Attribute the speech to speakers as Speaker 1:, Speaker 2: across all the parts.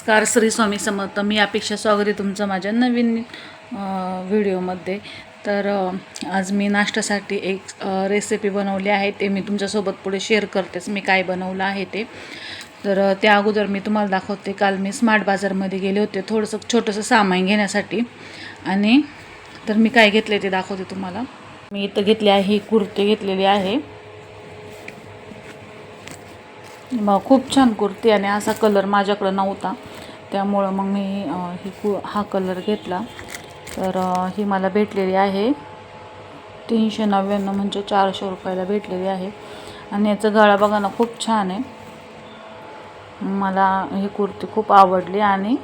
Speaker 1: नमस्कार, श्री स्वामी समर्थ. मी अपेक्षा स्वागत आहे तुमचं माझ्या नवीन व्हिडिओमध्ये. तर आज मी नाश्त्यासाठी एक रेसिपी बनवली आहे, ते मी तुमच्यासोबत पुढे शेअर करतेच मी काय बनवलं आहे ते. तर त्या अगोदर मी तुम्हाला दाखवते. काल मी स्मार्ट बाजारमध्ये गेले होते थोडंसं छोटंसं सामान घेण्यासाठी, आणि तर मी काय घेतले ते दाखवते तुम्हाला. मी इथं घेतली आहे ही कुर्ती घेतलेली आहे. मग खूप छान कुर्ती, आणि असा कलर माझ्याकडं नव्हता, त्यामुळं मग मी हा कलर घेतला. तर ही मला भेटलेली आहे 399, म्हणजे 400 रुपयाला भेटलेली आहे. आणि याचं गळा बघा ना, खूप छान आहे. मला ही कुर्ती खूप आवडली, आणि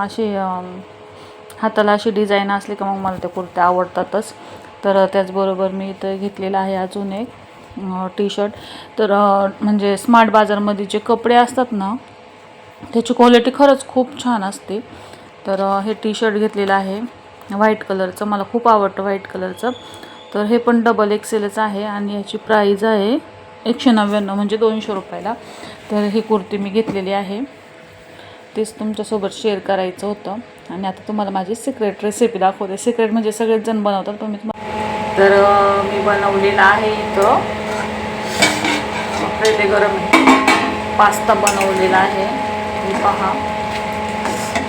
Speaker 1: अशी हाताला अशी डिझाईन असली का मग मला त्या कुर्त्या आवडतातच. तर त्याचबरोबर मी इथं घेतलेला आहे अजून एक टी शर्ट. तर म्हणजे स्मार्ट बाजारमध्ये जे कपडे असतात ना, त्याची क्वालिटी खरंच खूप छान असते. तर हे टी शर्ट घेतलेलं आहे व्हाईट कलरचं, मला खूप आवडतं व्हाईट कलरचं. तर हे पण डबल एक्सेलच आहे, आणि याची प्राईज आहे 199, म्हणजे 200 रुपयाला. तर ही कुर्ती मी घेतलेली आहे, तेच तुमच्यासोबत शेअर करायचं होतं. आणि आता तुम्हाला माझी सिक्रेट रेसिपी दाखवते. सिक्रेट म्हणजे सगळेच जण बनवतात, पण तर मी बनवलेला आहे इथं पहिले गरम पास्ता बनवलेला आहे. मी पहा,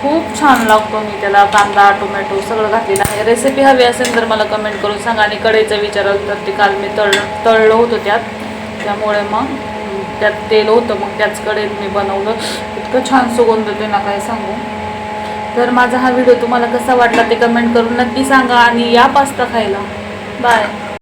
Speaker 1: खूप छान लागतो. मी त्याला कांदा टोमॅटो सगळं घातलेलं आहे. रेसिपी हवी असेल तर मला कमेंट करून सांगा. आणि कढईचं विचाराल तर ते काल मी तळलं होतं त्यात, त्यामुळे मग त्यात तेल होतं, मग त्याच कढईत मी बनवलं. इतकं छान सुगंध येते ना, काय सांगू. तर माझा हा व्हिडिओ तुम्हाला कसा वाटला ते कमेंट करून नक्की सांगा, आणि या पास्ता खायला. बाय.